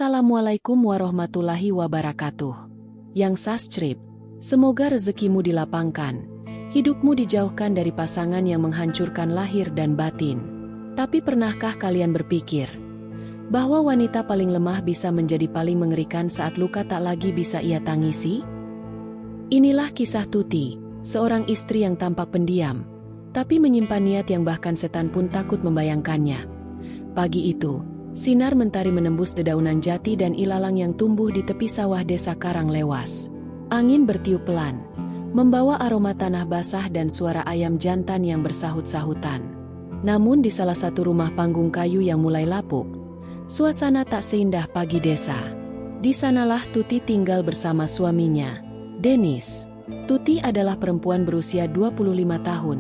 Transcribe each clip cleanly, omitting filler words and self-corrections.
Assalamualaikum warahmatullahi wabarakatuh. Yang Sastrip, semoga rezekimu dilapangkan, hidupmu dijauhkan dari pasangan yang menghancurkan lahir dan batin. Tapi pernahkah kalian berpikir bahwa wanita paling lemah bisa menjadi paling mengerikan saat luka tak lagi bisa ia tangisi? Inilah kisah Tuti, seorang istri yang tampak pendiam, tapi menyimpan niat yang bahkan setan pun takut membayangkannya. Pagi itu, sinar mentari menembus dedaunan jati dan ilalang yang tumbuh di tepi sawah desa Karanglewas. Angin bertiup pelan, membawa aroma tanah basah dan suara ayam jantan yang bersahut-sahutan. Namun di salah satu rumah panggung kayu yang mulai lapuk, suasana tak seindah pagi desa. Di sanalah Tuti tinggal bersama suaminya, Denis. Tuti adalah perempuan berusia 25 tahun.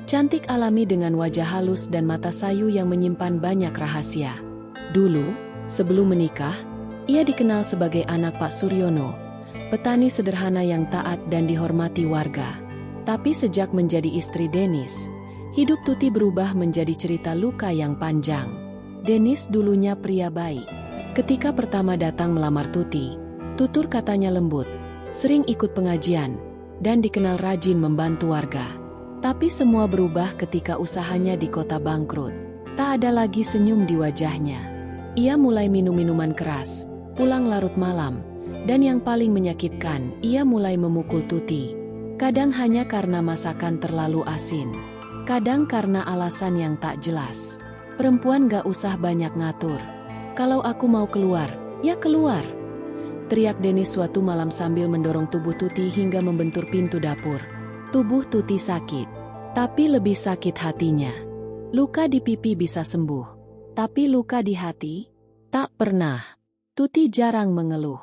Cantik alami dengan wajah halus dan mata sayu yang menyimpan banyak rahasia. Dulu, sebelum menikah, ia dikenal sebagai anak Pak Suryono, petani sederhana yang taat dan dihormati warga. Tapi sejak menjadi istri Denis, hidup Tuti berubah menjadi cerita luka yang panjang. Denis dulunya pria baik. Ketika pertama datang melamar Tuti, tutur katanya lembut, sering ikut pengajian, dan dikenal rajin membantu warga. Tapi semua berubah ketika usahanya di kota bangkrut. Tak ada lagi senyum di wajahnya. Ia mulai minum minuman keras, pulang larut malam, dan yang paling menyakitkan, ia mulai memukul Tuti. Kadang hanya karena masakan terlalu asin, kadang karena alasan yang tak jelas. Perempuan gak usah banyak ngatur. Kalau aku mau keluar, ya keluar, teriak Denis suatu malam sambil mendorong tubuh Tuti hingga membentur pintu dapur. Tubuh Tuti sakit, tapi lebih sakit hatinya. Luka di pipi bisa sembuh, tapi luka di hati, tak pernah. Tuti jarang mengeluh.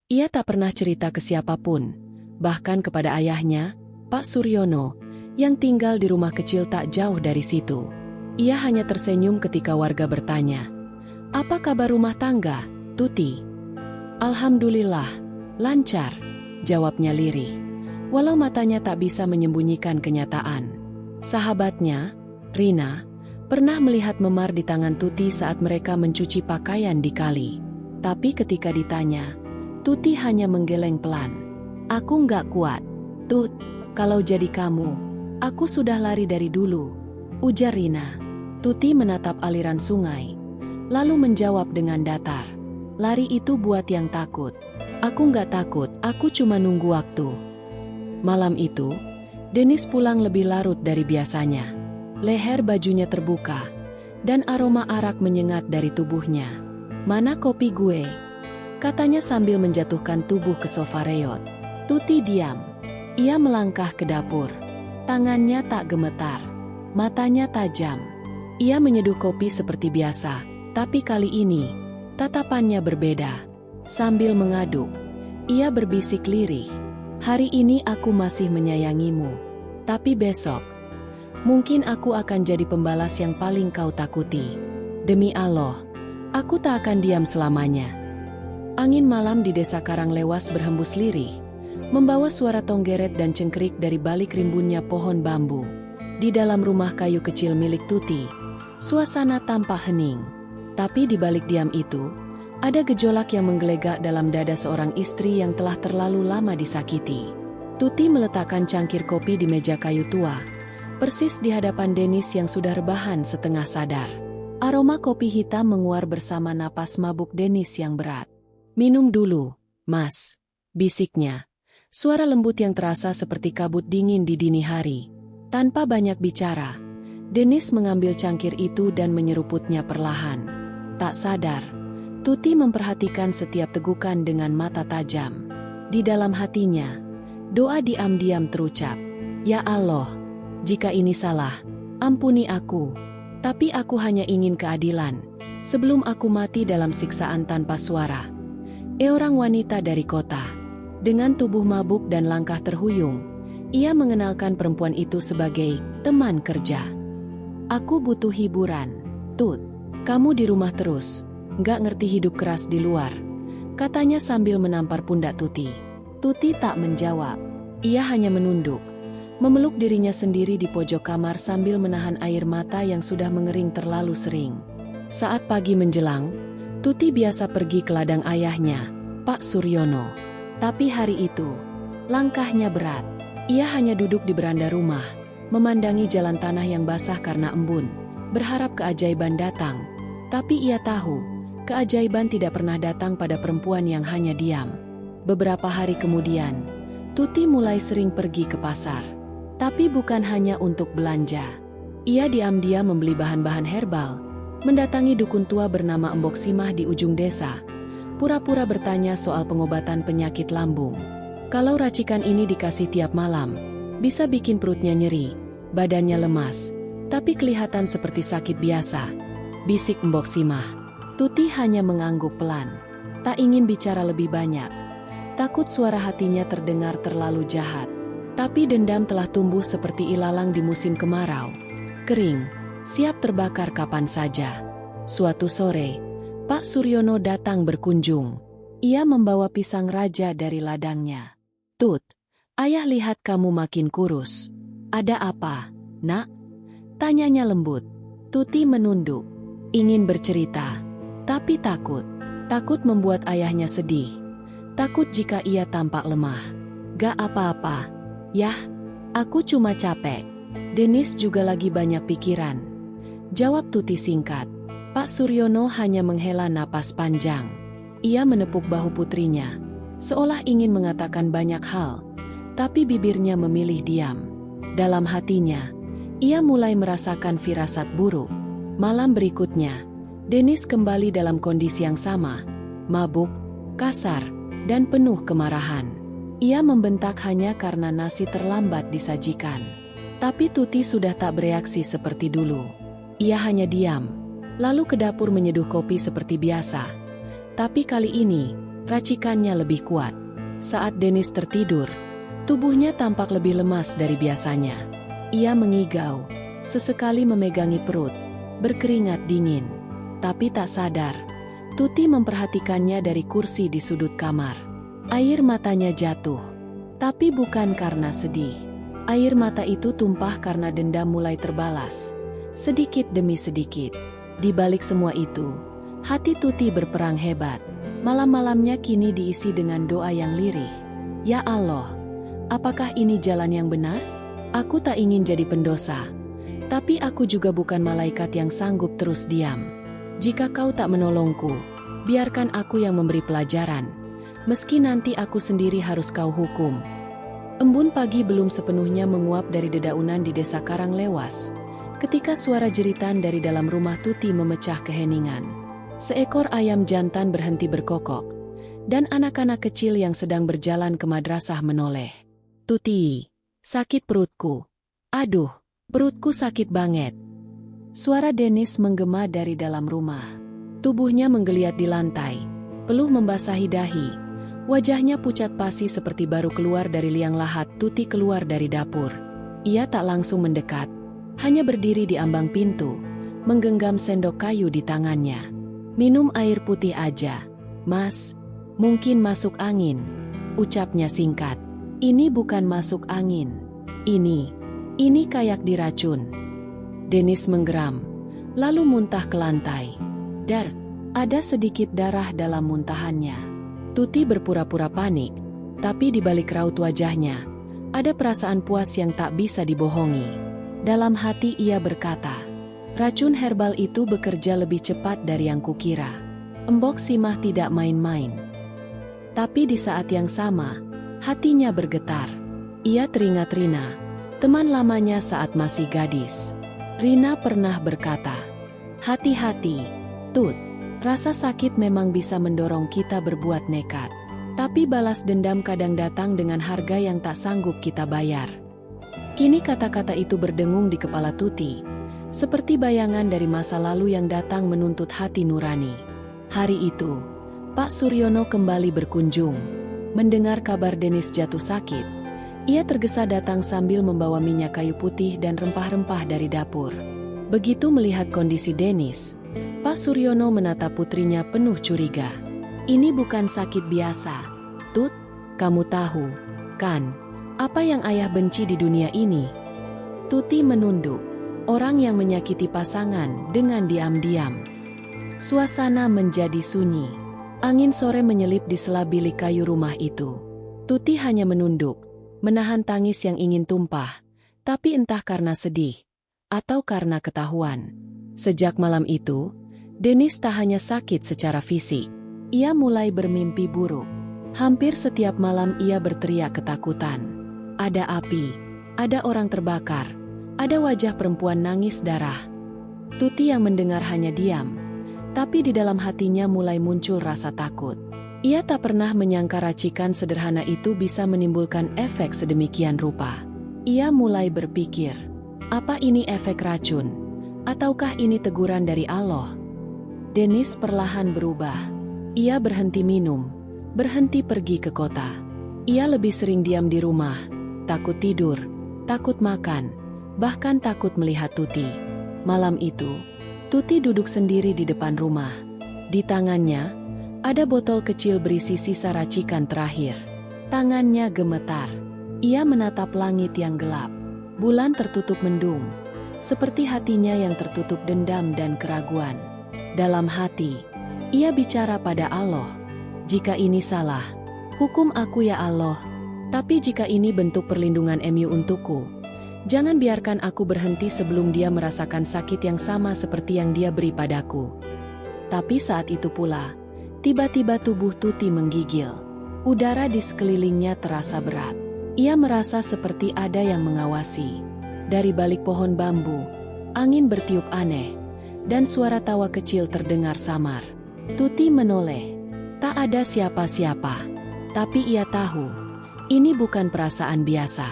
Ia tak pernah cerita ke siapapun, bahkan kepada ayahnya, Pak Suryono, yang tinggal di rumah kecil tak jauh dari situ. Ia hanya tersenyum ketika warga bertanya, "Apa kabar rumah tangga, Tuti?" "Alhamdulillah, lancar," jawabnya lirih, walau matanya tak bisa menyembunyikan kenyataan. Sahabatnya, Rina, pernah melihat memar di tangan Tuti saat mereka mencuci pakaian di kali. Tapi ketika ditanya, Tuti hanya menggeleng pelan. "Aku nggak kuat, Tut. Kalau jadi kamu, aku sudah lari dari dulu," ujar Rina. Tuti menatap aliran sungai, lalu menjawab dengan datar, "Lari itu buat yang takut. Aku nggak takut, aku cuma nunggu waktu." Malam itu, Denis pulang lebih larut dari biasanya. Leher bajunya terbuka, dan aroma arak menyengat dari tubuhnya. "Mana kopi gue?" katanya sambil menjatuhkan tubuh ke sofa reot. Tuti diam. Ia melangkah ke dapur. Tangannya tak gemetar, matanya tajam. Ia menyeduh kopi seperti biasa, tapi kali ini, tatapannya berbeda. Sambil mengaduk, ia berbisik lirih, "Hari ini aku masih menyayangimu, tapi besok, mungkin aku akan jadi pembalas yang paling kau takuti. Demi Allah, aku tak akan diam selamanya." Angin malam di desa Karanglewas berhembus lirih, membawa suara tonggeret dan cengkerik dari balik rimbunnya pohon bambu. Di dalam rumah kayu kecil milik Tuti, suasana tampak hening. Tapi di balik diam itu, ada gejolak yang menggelegak dalam dada seorang istri yang telah terlalu lama disakiti. Tuti meletakkan cangkir kopi di meja kayu tua, persis di hadapan Denis yang sudah rebahan setengah sadar. Aroma kopi hitam menguar bersama napas mabuk Denis yang berat. "Minum dulu, Mas," bisiknya. Suara lembut yang terasa seperti kabut dingin di dini hari. Tanpa banyak bicara, Denis mengambil cangkir itu dan menyeruputnya perlahan. Tak sadar, Tuti memperhatikan setiap tegukan dengan mata tajam. Di dalam hatinya, doa diam-diam terucap, "Ya Allah, jika ini salah, ampuni aku. Tapi aku hanya ingin keadilan, sebelum aku mati dalam siksaan tanpa suara." Seorang wanita dari kota, dengan tubuh mabuk dan langkah terhuyung, ia mengenalkan perempuan itu sebagai teman kerja. "Aku butuh hiburan, Tut. Kamu di rumah terus, nggak ngerti hidup keras di luar," katanya sambil menampar pundak Tuti. Tuti tak menjawab. Ia hanya menunduk, memeluk dirinya sendiri di pojok kamar sambil menahan air mata yang sudah mengering terlalu sering. Saat pagi menjelang, Tuti biasa pergi ke ladang ayahnya, Pak Suryono. Tapi hari itu, langkahnya berat. Ia hanya duduk di beranda rumah, memandangi jalan tanah yang basah karena embun, berharap keajaiban datang. Tapi ia tahu, keajaiban tidak pernah datang pada perempuan yang hanya diam. Beberapa hari kemudian, Tuti mulai sering pergi ke pasar. Tapi bukan hanya untuk belanja. Ia diam-diam membeli bahan-bahan herbal, mendatangi dukun tua bernama Embok Simah di ujung desa, pura-pura bertanya soal pengobatan penyakit lambung. Kalau racikan ini dikasih tiap malam, bisa bikin perutnya nyeri, badannya lemas, tapi kelihatan seperti sakit biasa, bisik Embok Simah. Tuti hanya mengangguk pelan, tak ingin bicara lebih banyak. Takut suara hatinya terdengar terlalu jahat. Tapi dendam telah tumbuh seperti ilalang di musim kemarau. Kering, siap terbakar kapan saja. Suatu sore, Pak Suryono datang berkunjung. Ia membawa pisang raja dari ladangnya. "Tut, ayah lihat kamu makin kurus. Ada apa, nak?" tanyanya lembut. Tuti menunduk, ingin bercerita, tapi takut. Takut membuat ayahnya sedih. Takut jika ia tampak lemah. "Gak apa-apa, yah, aku cuma capek. Denis juga lagi banyak pikiran," jawab Tuti singkat. Pak Suryono hanya menghela napas panjang. Ia menepuk bahu putrinya, seolah ingin mengatakan banyak hal, tapi bibirnya memilih diam. Dalam hatinya, ia mulai merasakan firasat buruk. Malam berikutnya, Denis kembali dalam kondisi yang sama, mabuk, kasar, dan penuh kemarahan. Ia membentak hanya karena nasi terlambat disajikan. Tapi Tuti sudah tak bereaksi seperti dulu. Ia hanya diam, lalu ke dapur menyeduh kopi seperti biasa. Tapi kali ini, racikannya lebih kuat. Saat Denis tertidur, tubuhnya tampak lebih lemas dari biasanya. Ia mengigau, sesekali memegangi perut, berkeringat dingin. Tapi tak sadar, Tuti memperhatikannya dari kursi di sudut kamar. Air matanya jatuh, tapi bukan karena sedih. Air mata itu tumpah karena dendam mulai terbalas, sedikit demi sedikit. Di balik semua itu, hati Tuti berperang hebat. Malam-malamnya kini diisi dengan doa yang lirih. "Ya Allah, apakah ini jalan yang benar? Aku tak ingin jadi pendosa, tapi aku juga bukan malaikat yang sanggup terus diam. Jika kau tak menolongku, biarkan aku yang memberi pelajaran, meski nanti aku sendiri harus kau hukum." Embun pagi belum sepenuhnya menguap dari dedaunan di desa Karanglewas, ketika suara jeritan dari dalam rumah Tuti memecah keheningan. Seekor ayam jantan berhenti berkokok, dan anak-anak kecil yang sedang berjalan ke madrasah menoleh. "Tuti, sakit perutku. Aduh, perutku sakit banget." Suara Denis menggema dari dalam rumah. Tubuhnya menggeliat di lantai, peluh membasahi dahi. Wajahnya pucat pasi seperti baru keluar dari liang lahat. Tuti keluar dari dapur. Ia tak langsung mendekat, hanya berdiri di ambang pintu, menggenggam sendok kayu di tangannya. "Minum air putih aja, Mas. Mungkin masuk angin," ucapnya singkat. "Ini bukan masuk angin. Ini kayak diracun." Denis menggeram, lalu muntah ke lantai. Dar, ada sedikit darah dalam muntahannya. Tuti berpura-pura panik, tapi di balik raut wajahnya, ada perasaan puas yang tak bisa dibohongi. Dalam hati ia berkata, "Racun herbal itu bekerja lebih cepat dari yang kukira." Embok Simah tidak main-main. Tapi di saat yang sama, hatinya bergetar. Ia teringat Rina, teman lamanya saat masih gadis. Rina pernah berkata, "Hati-hati, Tut. Rasa sakit memang bisa mendorong kita berbuat nekat. Tapi balas dendam kadang datang dengan harga yang tak sanggup kita bayar." Kini kata-kata itu berdengung di kepala Tuti, seperti bayangan dari masa lalu yang datang menuntut hati nurani. Hari itu, Pak Suryono kembali berkunjung. Mendengar kabar Denis jatuh sakit, ia tergesa datang sambil membawa minyak kayu putih dan rempah-rempah dari dapur. Begitu melihat kondisi Denis, Pak Suryono menatap putrinya penuh curiga. "Ini bukan sakit biasa, Tut. Kamu tahu, kan, apa yang ayah benci di dunia ini?" Tuti menunduk. Orang yang menyakiti pasangan dengan diam-diam. Suasana menjadi sunyi. Angin sore menyelip di sela bilik kayu rumah itu. Tuti hanya menunduk, menahan tangis yang ingin tumpah, tapi entah karena sedih atau karena ketahuan. Sejak malam itu, Dennis tak hanya sakit secara fisik, ia mulai bermimpi buruk. Hampir setiap malam ia berteriak ketakutan. Ada api, ada orang terbakar, ada wajah perempuan nangis darah. Tuti yang mendengar hanya diam, tapi di dalam hatinya mulai muncul rasa takut. Ia tak pernah menyangka racikan sederhana itu bisa menimbulkan efek sedemikian rupa. Ia mulai berpikir, apa ini efek racun? Ataukah ini teguran dari Allah? Dennis perlahan berubah. Ia berhenti minum, berhenti pergi ke kota. Ia lebih sering diam di rumah, takut tidur, takut makan, bahkan takut melihat Tuti. Malam itu, Tuti duduk sendiri di depan rumah. Di tangannya, ada botol kecil berisi sisa racikan terakhir. Tangannya gemetar. Ia menatap langit yang gelap. Bulan tertutup mendung, seperti hatinya yang tertutup dendam dan keraguan. Dalam hati, ia bicara pada Allah. Jika ini salah, hukum aku ya Allah. Tapi jika ini bentuk perlindungan MU untukku, jangan biarkan aku berhenti sebelum dia merasakan sakit yang sama seperti yang dia beri padaku. Tapi saat itu pula, tiba-tiba tubuh Tuti menggigil. Udara di sekelilingnya terasa berat. Ia merasa seperti ada yang mengawasi. Dari balik pohon bambu, angin bertiup aneh, dan suara tawa kecil terdengar samar. Tuti menoleh. Tak ada siapa-siapa. Tapi ia tahu, ini bukan perasaan biasa.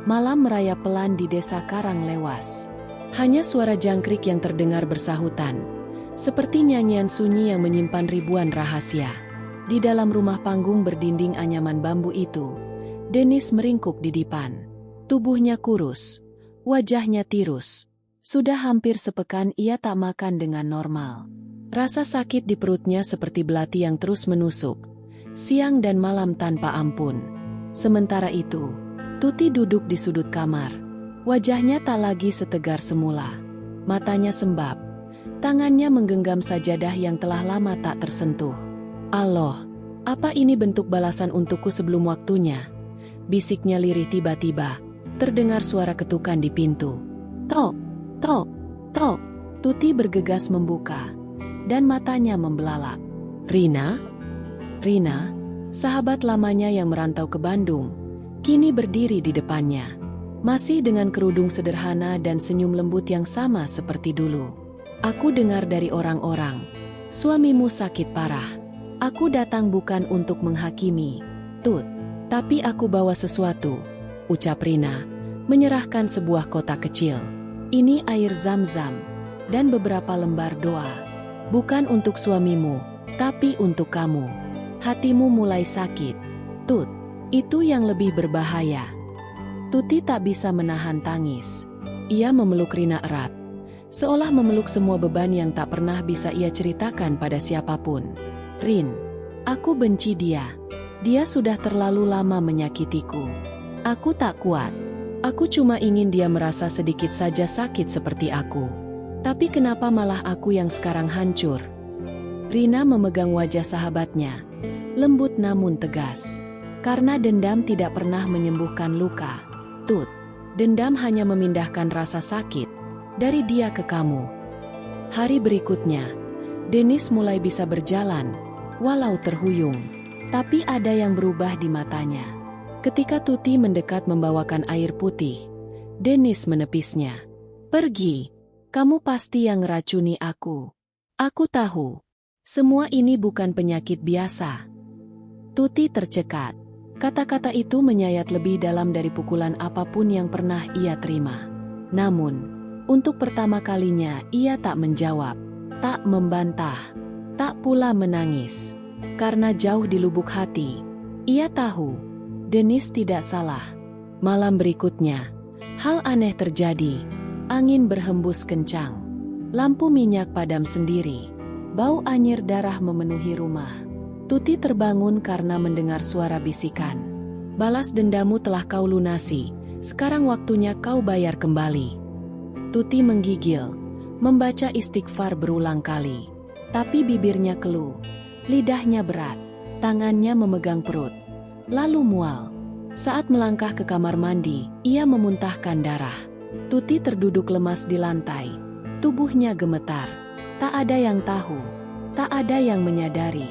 Malam merayap pelan di desa Karang Lewas. Hanya suara jangkrik yang terdengar bersahutan, seperti nyanyian sunyi yang menyimpan ribuan rahasia. Di dalam rumah panggung berdinding anyaman bambu itu, Dennis meringkuk di dipan. Tubuhnya kurus, wajahnya tirus. Sudah hampir sepekan ia tak makan dengan normal. Rasa sakit di perutnya seperti belati yang terus menusuk, siang dan malam tanpa ampun. Sementara itu, Tuti duduk di sudut kamar. Wajahnya tak lagi setegar semula. Matanya sembab, tangannya menggenggam sajadah yang telah lama tak tersentuh. Allah, apa ini bentuk balasan untukku sebelum waktunya? Bisiknya lirih tiba-tiba, terdengar suara ketukan di pintu. Tok! Tok, tok, Tuti bergegas membuka, dan matanya membelalak. Rina? Rina, sahabat lamanya yang merantau ke Bandung, kini berdiri di depannya. Masih dengan kerudung sederhana dan senyum lembut yang sama seperti dulu. Aku dengar dari orang-orang, suamimu sakit parah. Aku datang bukan untuk menghakimi, Tut, tapi aku bawa sesuatu, ucap Rina, menyerahkan sebuah kotak kecil. Ini air zam-zam, dan beberapa lembar doa. Bukan untuk suamimu, tapi untuk kamu. Hatimu mulai sakit. Tut, itu yang lebih berbahaya. Tuti tak bisa menahan tangis. Ia memeluk Rina erat, seolah memeluk semua beban yang tak pernah bisa ia ceritakan pada siapapun. Rin, aku benci dia. Dia sudah terlalu lama menyakitiku. Aku tak kuat. Aku cuma ingin dia merasa sedikit saja sakit seperti aku. Tapi kenapa malah aku yang sekarang hancur? Rina memegang wajah sahabatnya, lembut namun tegas. Karena dendam tidak pernah menyembuhkan luka. Tut, dendam hanya memindahkan rasa sakit dari dia ke kamu. Hari berikutnya, Dennis mulai bisa berjalan, walau terhuyung. Tapi ada yang berubah di matanya. Ketika Tuti mendekat membawakan air putih, Dennis menepisnya. Pergi, kamu pasti yang ngeracuni aku. Aku tahu, semua ini bukan penyakit biasa. Tuti tercekat. Kata-kata itu menyayat lebih dalam dari pukulan apapun yang pernah ia terima. Namun, untuk pertama kalinya ia tak menjawab, tak membantah, tak pula menangis. Karena jauh di lubuk hati, ia tahu Dennis tidak salah. Malam berikutnya, hal aneh terjadi. Angin berhembus kencang. Lampu minyak padam sendiri. Bau anyir darah memenuhi rumah. Tuti terbangun karena mendengar suara bisikan. Balas dendamu telah kau lunasi, sekarang waktunya kau bayar kembali. Tuti menggigil, membaca istighfar berulang kali. Tapi bibirnya keluh, lidahnya berat, tangannya memegang perut, lalu mual. Saat melangkah ke kamar mandi, ia memuntahkan darah. Tuti terduduk lemas di lantai, tubuhnya gemetar. Tak ada yang tahu, tak ada yang menyadari.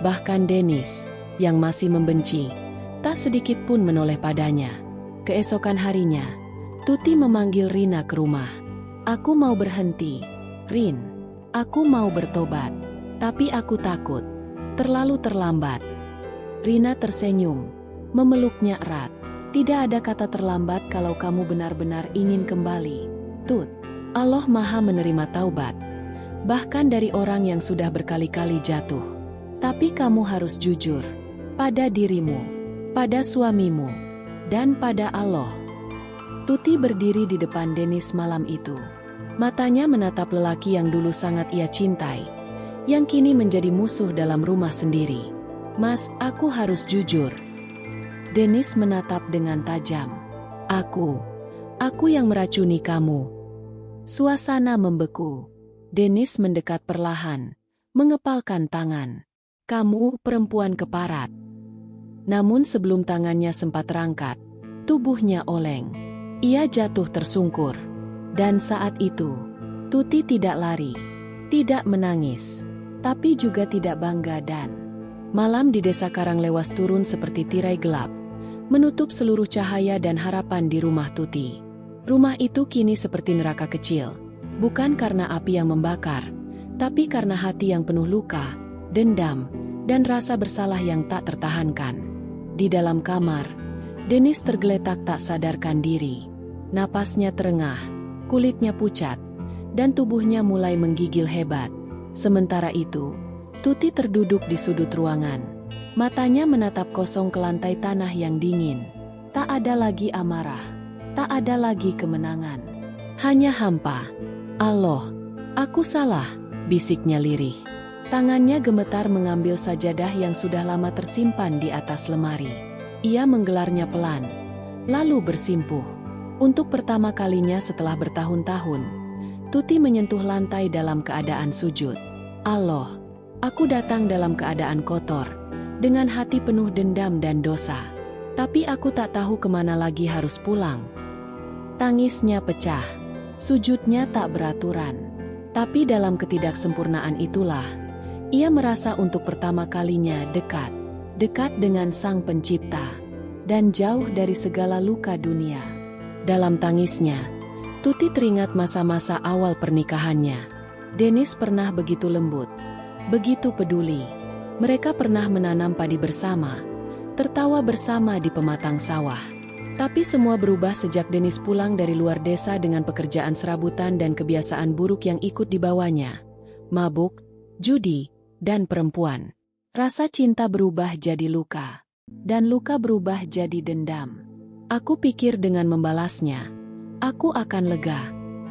Bahkan Dennis, yang masih membenci, tak sedikit pun menoleh padanya. Keesokan harinya, Tuti memanggil Rina ke rumah. "Aku mau berhenti, Rin. Aku mau bertobat. Tapi aku takut. Terlalu terlambat." Rina tersenyum, memeluknya erat. "Tidak ada kata terlambat kalau kamu benar-benar ingin kembali, Tut. Allah Maha menerima taubat, bahkan dari orang yang sudah berkali-kali jatuh. Tapi kamu harus jujur pada dirimu, pada suamimu, dan pada Allah." Tuti berdiri di depan Dennis malam itu. Matanya menatap lelaki yang dulu sangat ia cintai, yang kini menjadi musuh dalam rumah sendiri. "Mas, aku harus jujur." Dennis menatap dengan tajam. Aku yang meracuni kamu." Suasana membeku. Dennis mendekat perlahan, mengepalkan tangan. "Kamu perempuan keparat." Namun sebelum tangannya sempat terangkat, tubuhnya oleng. Ia jatuh tersungkur. Dan saat itu, Tuti tidak lari, tidak menangis, tapi juga tidak bangga dan malam di desa Karanglewas turun seperti tirai gelap, menutup seluruh cahaya dan harapan di rumah Tuti. Rumah itu kini seperti neraka kecil, bukan karena api yang membakar, tapi karena hati yang penuh luka, dendam, dan rasa bersalah yang tak tertahankan. Di dalam kamar, Dennis tergeletak tak sadarkan diri. Napasnya terengah, kulitnya pucat, dan tubuhnya mulai menggigil hebat. Sementara itu, Tuti terduduk di sudut ruangan. Matanya menatap kosong ke lantai tanah yang dingin. Tak ada lagi amarah, tak ada lagi kemenangan. Hanya hampa. "Allah, aku salah," bisiknya lirih. Tangannya gemetar mengambil sajadah yang sudah lama tersimpan di atas lemari. Ia menggelarnya pelan, lalu bersimpuh. Untuk pertama kalinya setelah bertahun-tahun, Tuti menyentuh lantai dalam keadaan sujud. "Allah, aku datang dalam keadaan kotor, dengan hati penuh dendam dan dosa. Tapi aku tak tahu kemana lagi harus pulang." Tangisnya pecah, sujudnya tak beraturan. Tapi dalam ketidaksempurnaan itulah, ia merasa untuk pertama kalinya dekat dengan Sang Pencipta, dan jauh dari segala luka dunia. Dalam tangisnya, Tuti teringat masa-masa awal pernikahannya. Dennis pernah begitu lembut, begitu peduli. Mereka pernah menanam padi bersama, tertawa bersama di pematang sawah. Tapi semua berubah sejak Dennis pulang dari luar desa dengan pekerjaan serabutan dan kebiasaan buruk yang ikut dibawanya. Mabuk, judi, dan perempuan. Rasa cinta berubah jadi luka, dan luka berubah jadi dendam. Aku pikir dengan membalasnya, aku akan lega.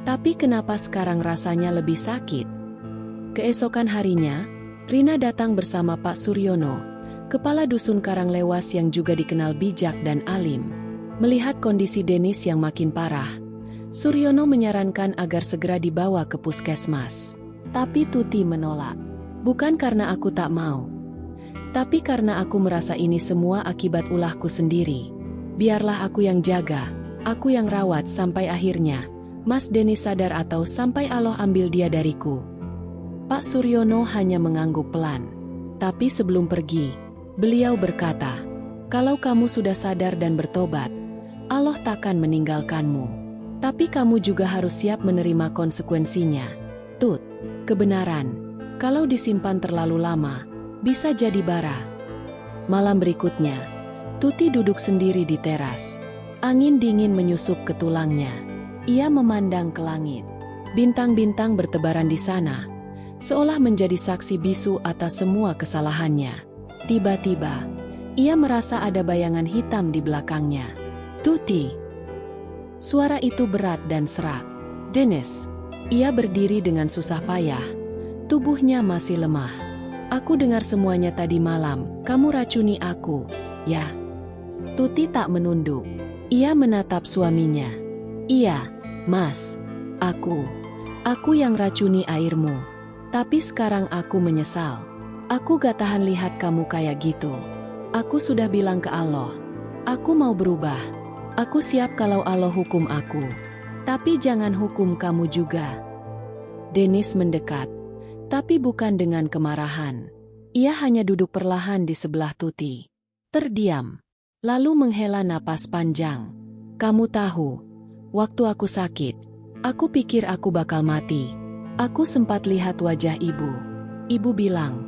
Tapi kenapa sekarang rasanya lebih sakit? Keesokan harinya, Rina datang bersama Pak Suryono, kepala dusun Karanglewas yang juga dikenal bijak dan alim. Melihat kondisi Dennis yang makin parah, Suryono menyarankan agar segera dibawa ke puskesmas. Tapi Tuti menolak. "Bukan karena aku tak mau, tapi karena aku merasa ini semua akibat ulahku sendiri. Biarlah aku yang jaga, aku yang rawat sampai akhirnya Mas Dennis sadar atau sampai Allah ambil dia dariku." Pak Suryono hanya mengangguk pelan. Tapi sebelum pergi, beliau berkata, "Kalau kamu sudah sadar dan bertobat, Allah takkan meninggalkanmu. Tapi kamu juga harus siap menerima konsekuensinya. Tut, kebenaran, kalau disimpan terlalu lama, bisa jadi bara." Malam berikutnya, Tuti duduk sendiri di teras. Angin dingin menyusup ke tulangnya. Ia memandang ke langit. Bintang-bintang bertebaran di sana, seolah menjadi saksi bisu atas semua kesalahannya. Tiba-tiba, ia merasa ada bayangan hitam di belakangnya. "Tuti!" Suara itu berat dan serak. "Dennis!" Ia berdiri dengan susah payah. Tubuhnya masih lemah. "Aku dengar semuanya tadi malam. Kamu racuni aku, ya?" Tuti tak menunduk. Ia menatap suaminya. "Iya, Mas. Aku yang racuni airmu." Tapi sekarang aku menyesal. Aku gak tahan lihat kamu kayak gitu. Aku sudah bilang ke Allah. Aku mau berubah. Aku siap kalau Allah hukum aku. Tapi jangan hukum kamu juga. Dennis mendekat. Tapi bukan dengan kemarahan. Ia hanya duduk perlahan di sebelah Tuti. Terdiam. Lalu menghela napas panjang. Kamu tahu, waktu aku sakit, aku pikir aku bakal mati. Aku sempat lihat wajah ibu. Ibu bilang,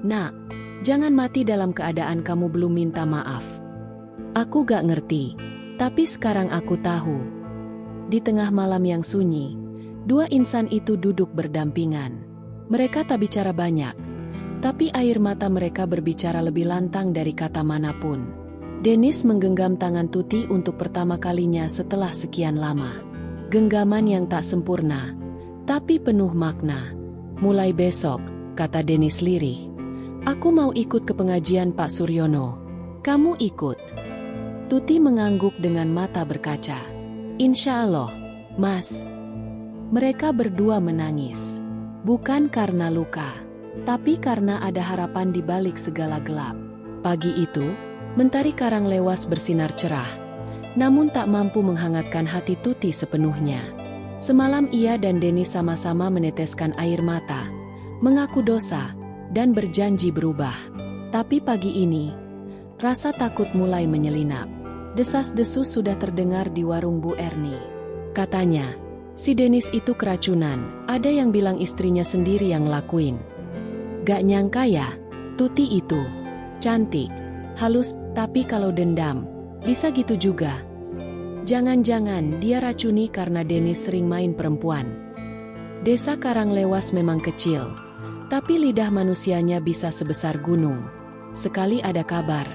"Nak, jangan mati dalam keadaan kamu belum minta maaf." Aku gak ngerti, tapi sekarang aku tahu. Di tengah malam yang sunyi, dua insan itu duduk berdampingan. Mereka tak bicara banyak, tapi air mata mereka berbicara lebih lantang dari kata manapun. Dennis menggenggam tangan Tuti untuk pertama kalinya setelah sekian lama. Genggaman yang tak sempurna, tapi penuh makna. Mulai besok, kata Dennis lirih, aku mau ikut ke pengajian Pak Suryono. Kamu ikut? Tuti mengangguk dengan mata berkaca. Insya Allah, Mas. Mereka berdua menangis. Bukan karena luka, tapi karena ada harapan di balik segala gelap. Pagi itu, mentari karang lewas bersinar cerah, namun tak mampu menghangatkan hati Tuti sepenuhnya. Semalam ia dan Dennis sama-sama meneteskan air mata, mengaku dosa, dan berjanji berubah. Tapi pagi ini, rasa takut mulai menyelinap. Desas-desus sudah terdengar di warung Bu Erni. Katanya, si Dennis itu keracunan, ada yang bilang istrinya sendiri yang ngelakuin. Gak nyangka ya, Tuti itu cantik, halus, tapi kalau dendam, bisa gitu juga. Jangan-jangan dia racuni karena Dennis sering main perempuan. Desa Karanglewas memang kecil, tapi lidah manusianya bisa sebesar gunung. Sekali ada kabar,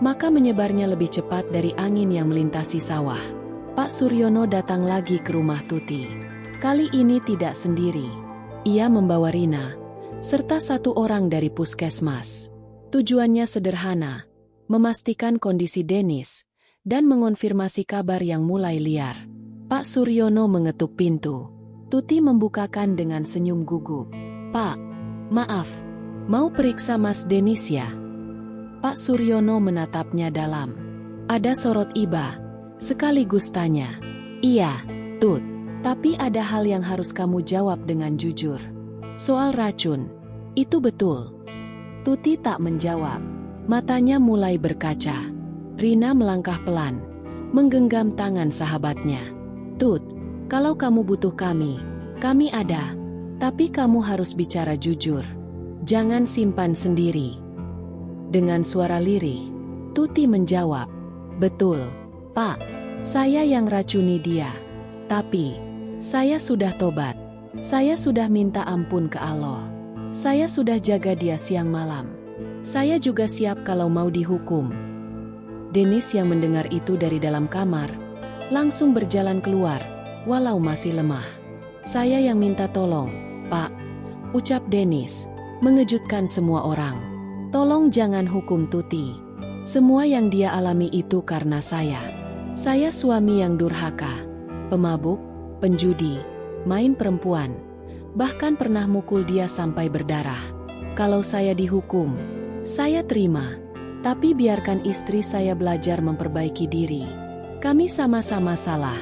maka menyebarnya lebih cepat dari angin yang melintasi sawah. Pak Suryono datang lagi ke rumah Tuti. Kali ini tidak sendiri. Ia membawa Rina, serta satu orang dari puskesmas. Tujuannya sederhana, memastikan kondisi Dennis, dan mengonfirmasi kabar yang mulai liar. Pak Suryono mengetuk pintu. Tuti membukakan dengan senyum gugup. Pak, maaf, mau periksa Mas Dennis ya? Pak Suryono menatapnya dalam. Ada sorot iba, sekaligus tanya. Iya, Tut, tapi ada hal yang harus kamu jawab dengan jujur. Soal racun, itu betul? Tuti tak menjawab. Matanya mulai berkaca. Rina melangkah pelan, menggenggam tangan sahabatnya. Tut, kalau kamu butuh kami ada. Tapi kamu harus bicara jujur. Jangan simpan sendiri. Dengan suara lirih, Tuti menjawab. Betul, Pak. Saya yang racuni dia. Tapi, saya sudah tobat. Saya sudah minta ampun ke Allah. Saya sudah jaga dia siang malam. Saya juga siap kalau mau dihukum. Dennis yang mendengar itu dari dalam kamar, langsung berjalan keluar, walau masih lemah. Saya yang minta tolong, Pak, ucap Dennis, mengejutkan semua orang. Tolong jangan hukum Tuti. Semua yang dia alami itu karena saya. Saya suami yang durhaka, pemabuk, penjudi, main perempuan, bahkan pernah mukul dia sampai berdarah. Kalau saya dihukum, saya terima. Tapi biarkan istri saya belajar memperbaiki diri. Kami sama-sama salah.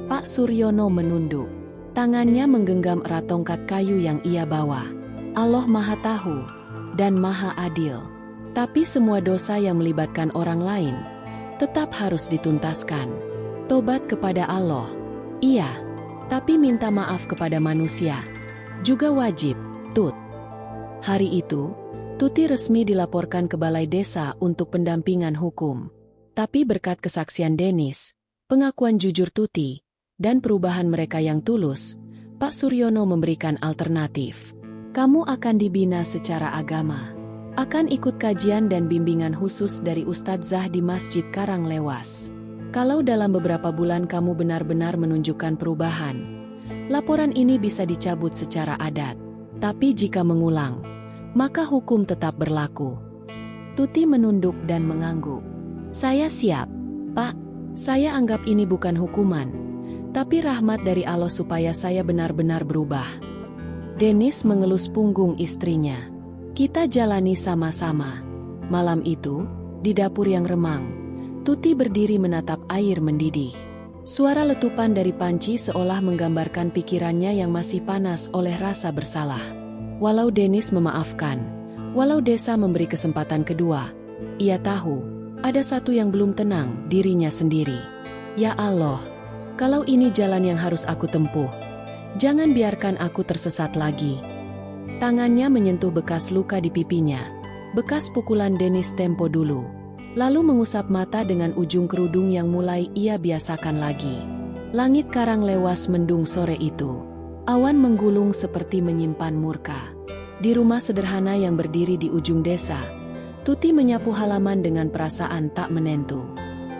Pak Suryono menunduk. Tangannya menggenggam erat tongkat kayu yang ia bawa. Allah Maha Tahu dan Maha Adil. Tapi semua dosa yang melibatkan orang lain tetap harus dituntaskan. Tobat kepada Allah, iya. Tapi minta maaf kepada manusia juga wajib, Tut. Hari itu, Tuti resmi dilaporkan ke Balai Desa untuk pendampingan hukum. Tapi berkat kesaksian Dennis, pengakuan jujur Tuti, dan perubahan mereka yang tulus, Pak Suryono memberikan alternatif. Kamu akan dibina secara agama. Akan ikut kajian dan bimbingan khusus dari Ustadzah di Masjid Karanglewas. Kalau dalam beberapa bulan kamu benar-benar menunjukkan perubahan, laporan ini bisa dicabut secara adat. Tapi jika mengulang, maka hukum tetap berlaku. Tuti menunduk dan mengangguk. Saya siap, Pak. Saya anggap ini bukan hukuman, tapi rahmat dari Allah supaya saya benar-benar berubah. Dennis mengelus punggung istrinya. Kita jalani sama-sama. Malam itu, di dapur yang remang, Tuti berdiri menatap air mendidih. Suara letupan dari panci seolah menggambarkan pikirannya yang masih panas oleh rasa bersalah. Walau Dennis memaafkan, walau Desa memberi kesempatan kedua, ia tahu, ada satu yang belum tenang, dirinya sendiri. Ya Allah, kalau ini jalan yang harus aku tempuh, jangan biarkan aku tersesat lagi. Tangannya menyentuh bekas luka di pipinya, bekas pukulan Dennis tempo dulu. Lalu mengusap mata dengan ujung kerudung yang mulai ia biasakan lagi. Langit karang lewas mendung sore itu. Awan menggulung seperti menyimpan murka. Di rumah sederhana yang berdiri di ujung desa, Tuti menyapu halaman dengan perasaan tak menentu.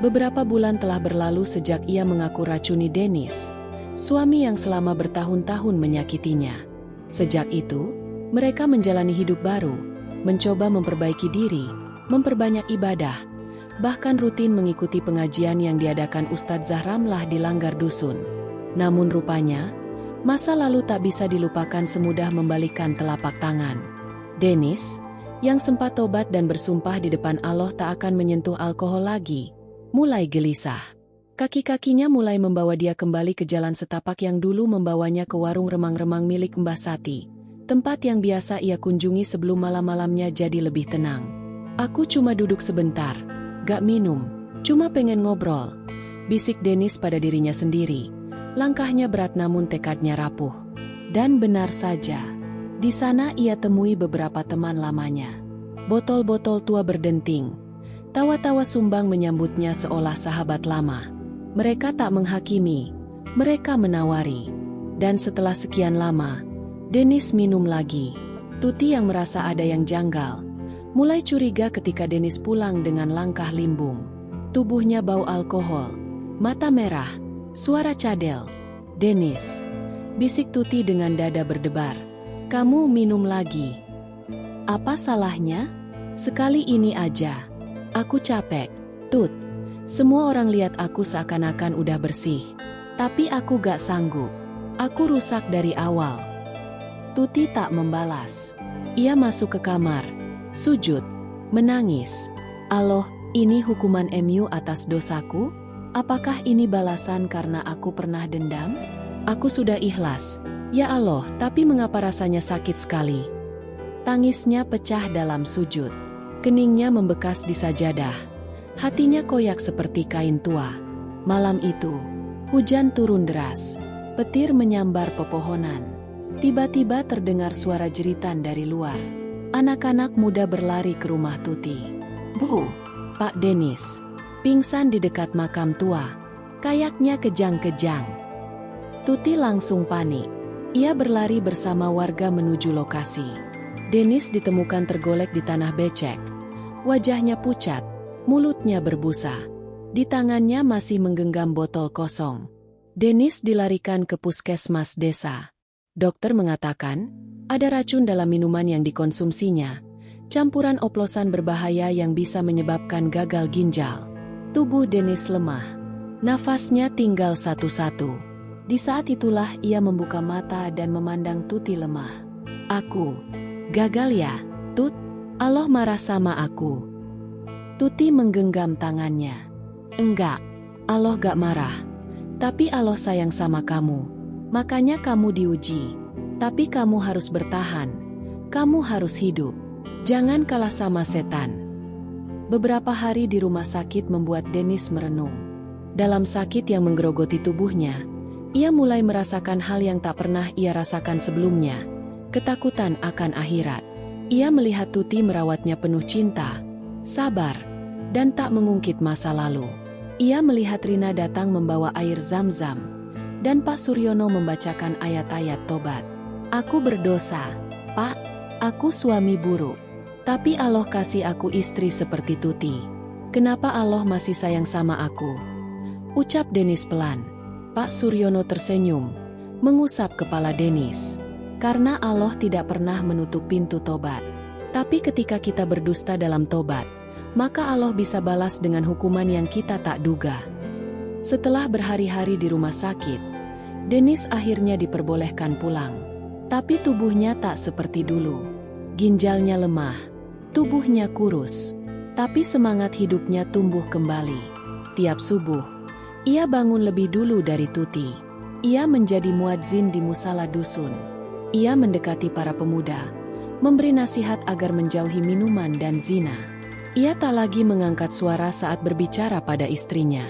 Beberapa bulan telah berlalu sejak ia mengaku racuni Dennis, suami yang selama bertahun-tahun menyakitinya. Sejak itu, mereka menjalani hidup baru, mencoba memperbaiki diri, memperbanyak ibadah, bahkan rutin mengikuti pengajian yang diadakan Ustadz Zahramlah di Langgar Dusun. Namun rupanya, masa lalu tak bisa dilupakan semudah membalikkan telapak tangan. Dennis, yang sempat tobat dan bersumpah di depan Allah tak akan menyentuh alkohol lagi, mulai gelisah. Kaki-kakinya mulai membawa dia kembali ke jalan setapak yang dulu membawanya ke warung remang-remang milik Mbah Sati, tempat yang biasa ia kunjungi sebelum malam-malamnya jadi lebih tenang. Aku cuma duduk sebentar, gak minum, cuma pengen ngobrol, bisik Dennis pada dirinya sendiri. Langkahnya berat namun tekadnya rapuh. Dan benar saja, di sana ia temui beberapa teman lamanya. Botol-botol tua berdenting. Tawa-tawa sumbang menyambutnya seolah sahabat lama. Mereka tak menghakimi, mereka menawari. Dan setelah sekian lama, Dennis minum lagi. Tuti yang merasa ada yang janggal, mulai curiga ketika Dennis pulang dengan langkah limbung. Tubuhnya bau alkohol, mata merah, suara cadel. Dennis, bisik Tuti dengan dada berdebar. Kamu minum lagi. Apa salahnya? Sekali ini aja. Aku capek, Tut. Semua orang lihat aku seakan-akan udah bersih. Tapi aku gak sanggup. Aku rusak dari awal. Tuti tak membalas. Ia masuk ke kamar, sujud, menangis. Allah, ini hukuman MU atas dosaku? Apakah ini balasan karena aku pernah dendam? Aku sudah ikhlas. Ya Allah, tapi mengapa rasanya sakit sekali? Tangisnya pecah dalam sujud. Keningnya membekas di sajadah. Hatinya koyak seperti kain tua. Malam itu, hujan turun deras. Petir menyambar pepohonan. Tiba-tiba terdengar suara jeritan dari luar. Anak-anak muda berlari ke rumah Tuti. Bu, Pak Dennis pingsan di dekat makam tua. Kayaknya kejang-kejang. Tuti langsung panik. Ia berlari bersama warga menuju lokasi. Dennis ditemukan tergolek di tanah becek. Wajahnya pucat, mulutnya berbusa. Di tangannya masih menggenggam botol kosong. Dennis dilarikan ke puskesmas desa. Dokter mengatakan, ada racun dalam minuman yang dikonsumsinya. Campuran oplosan berbahaya yang bisa menyebabkan gagal ginjal. Tubuh Dennis lemah. Nafasnya tinggal satu-satu. Di saat itulah ia membuka mata dan memandang Tuti lemah. Aku gagal ya, Tut? Allah marah sama aku. Tuti menggenggam tangannya. Enggak, Allah gak marah. Tapi Allah sayang sama kamu. Makanya kamu diuji. Tapi kamu harus bertahan. Kamu harus hidup. Jangan kalah sama setan. Beberapa hari di rumah sakit membuat Dennis merenung. Dalam sakit yang menggerogoti tubuhnya, ia mulai merasakan hal yang tak pernah ia rasakan sebelumnya. Ketakutan akan akhirat. Ia melihat Tuti merawatnya penuh cinta, sabar, dan tak mengungkit masa lalu. Ia melihat Rina datang membawa air zam-zam, dan Pak Suryono membacakan ayat-ayat tobat. Aku berdosa, Pak. Aku suami buruk. Tapi Allah kasih aku istri seperti Tuti. Kenapa Allah masih sayang sama aku? Ucap Dennis pelan. Pak Suryono tersenyum, mengusap kepala Dennis. Karena Allah tidak pernah menutup pintu tobat. Tapi ketika kita berdusta dalam tobat, maka Allah bisa balas dengan hukuman yang kita tak duga. Setelah berhari-hari di rumah sakit, Dennis akhirnya diperbolehkan pulang. Tapi tubuhnya tak seperti dulu. Ginjalnya lemah, tubuhnya kurus. Tapi semangat hidupnya tumbuh kembali. Tiap subuh, ia bangun lebih dulu dari Tuti. Ia menjadi muadzin di musala dusun. Ia mendekati para pemuda, memberi nasihat agar menjauhi minuman dan zina. Ia tak lagi mengangkat suara saat berbicara pada istrinya.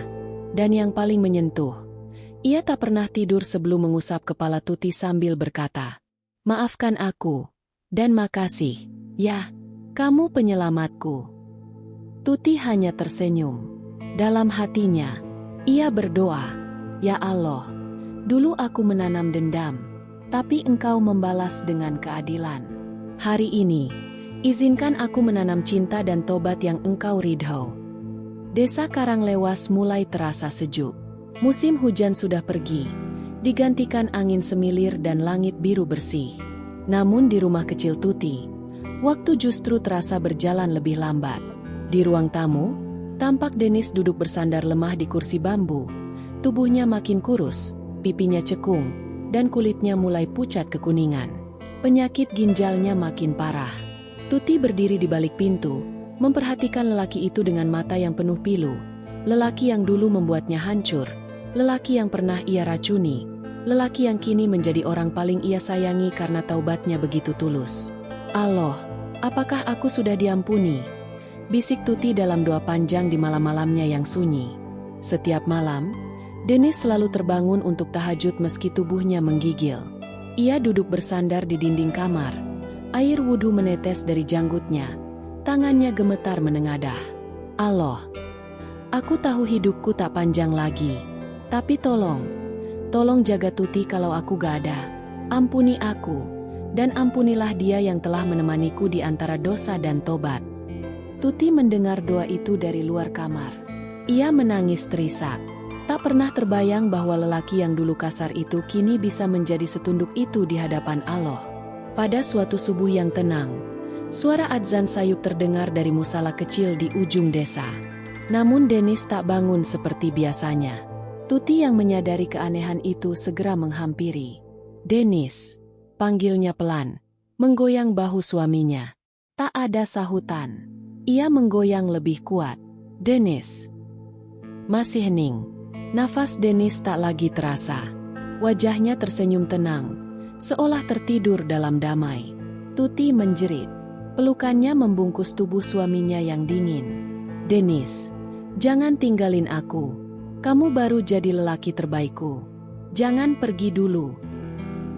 Dan yang paling menyentuh, ia tak pernah tidur sebelum mengusap kepala Tuti sambil berkata, "Maafkan aku, dan makasih, ya, kamu penyelamatku." Tuti hanya tersenyum. Dalam hatinya, ia berdoa, "Ya Allah, dulu aku menanam dendam, tapi Engkau membalas dengan keadilan. Hari ini, izinkan aku menanam cinta dan tobat yang Engkau ridho." Desa Karanglewas mulai terasa sejuk. Musim hujan sudah pergi, digantikan angin semilir dan langit biru bersih. Namun di rumah kecil Tuti, waktu justru terasa berjalan lebih lambat. Di ruang tamu, tampak Denis duduk bersandar lemah di kursi bambu. Tubuhnya makin kurus, pipinya cekung, dan kulitnya mulai pucat kekuningan. Penyakit ginjalnya makin parah. Tuti berdiri di balik pintu, memperhatikan lelaki itu dengan mata yang penuh pilu. Lelaki yang dulu membuatnya hancur, lelaki yang pernah ia racuni, lelaki yang kini menjadi orang paling ia sayangi karena taubatnya begitu tulus. "Allah, apakah aku sudah diampuni?" bisik Tuti dalam doa panjang di malam-malamnya yang sunyi. Setiap malam, Denis selalu terbangun untuk tahajud meski tubuhnya menggigil. Ia duduk bersandar di dinding kamar. Air wudhu menetes dari janggutnya. Tangannya gemetar menengadah. "Allah, aku tahu hidupku tak panjang lagi. Tapi tolong jaga Tuti kalau aku gak ada. Ampuni aku, dan ampunilah dia yang telah menemaniku di antara dosa dan tobat." Tuti mendengar doa itu dari luar kamar. Ia menangis terisak. Tak pernah terbayang bahwa lelaki yang dulu kasar itu kini bisa menjadi setunduk itu di hadapan Allah. Pada suatu subuh yang tenang, suara adzan sayup terdengar dari musala kecil di ujung desa. Namun Denis tak bangun seperti biasanya. Tuti yang menyadari keanehan itu segera menghampiri. "Denis," panggilnya pelan, menggoyang bahu suaminya. Tak ada sahutan. Ia menggoyang lebih kuat. "Denis." Masih hening. Nafas Denis tak lagi terasa. Wajahnya tersenyum tenang, seolah tertidur dalam damai. Tuti menjerit. Pelukannya membungkus tubuh suaminya yang dingin. "Denis, jangan tinggalin aku. Kamu baru jadi lelaki terbaikku. Jangan pergi dulu."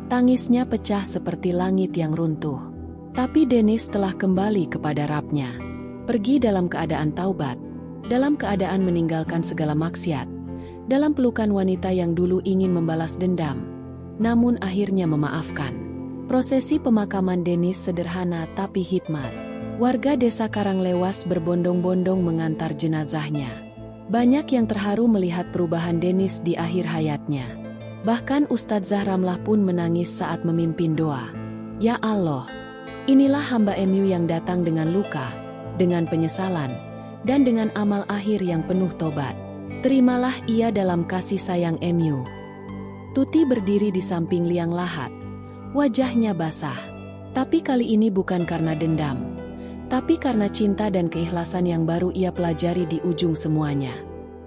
Tangisnya pecah seperti langit yang runtuh. Tapi Denis telah kembali kepada Rabb-Nya. Pergi dalam keadaan taubat, dalam keadaan meninggalkan segala maksiat, dalam pelukan wanita yang dulu ingin membalas dendam, namun akhirnya memaafkan. Prosesi pemakaman Denis sederhana tapi hikmat. Warga desa Karanglewas berbondong-bondong mengantar jenazahnya. Banyak yang terharu melihat perubahan Denis di akhir hayatnya. Bahkan Ustadz Zahramlah pun menangis saat memimpin doa. "Ya Allah, inilah hamba MU yang datang dengan luka, dengan penyesalan, dan dengan amal akhir yang penuh tobat. Terimalah ia dalam kasih sayang MU." Tuti berdiri di samping liang lahat. Wajahnya basah. Tapi kali ini bukan karena dendam, tapi karena cinta dan keikhlasan yang baru ia pelajari di ujung semuanya.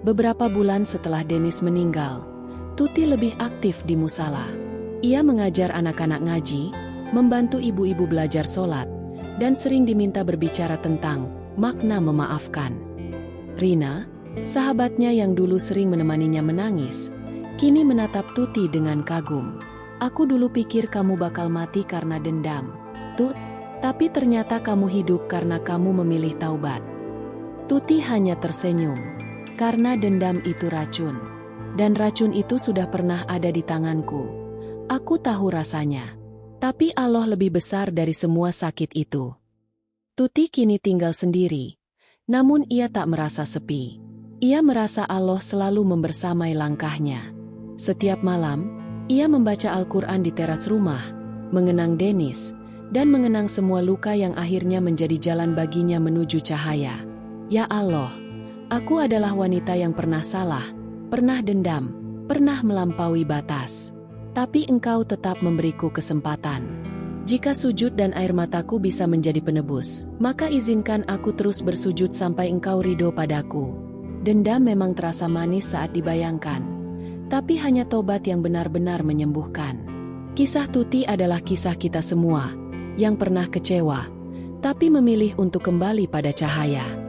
Beberapa bulan setelah Denis meninggal, Tuti lebih aktif di musala. Ia mengajar anak-anak ngaji, membantu ibu-ibu belajar sholat, dan sering diminta berbicara tentang makna memaafkan. Rina, sahabatnya yang dulu sering menemaninya menangis, kini menatap Tuti dengan kagum. "Aku dulu pikir kamu bakal mati karena dendam, Tut, tapi ternyata kamu hidup karena kamu memilih taubat." Tuti hanya tersenyum. "Karena dendam itu racun. Dan racun itu sudah pernah ada di tanganku. Aku tahu rasanya. Tapi Allah lebih besar dari semua sakit itu." Tuti kini tinggal sendiri. Namun ia tak merasa sepi. Ia merasa Allah selalu membersamai langkahnya. Setiap malam, ia membaca Al-Quran di teras rumah, mengenang Denis, dan mengenang semua luka yang akhirnya menjadi jalan baginya menuju cahaya. "Ya Allah, aku adalah wanita yang pernah salah, pernah dendam, pernah melampaui batas. Tapi engkau tetap memberiku kesempatan. Jika sujud dan air mataku bisa menjadi penebus, maka izinkan aku terus bersujud sampai engkau ridho padaku. Dendam memang terasa manis saat dibayangkan, tapi hanya tobat yang benar-benar menyembuhkan. Kisah Tuti adalah kisah kita semua, yang pernah kecewa, tapi memilih untuk kembali pada cahaya.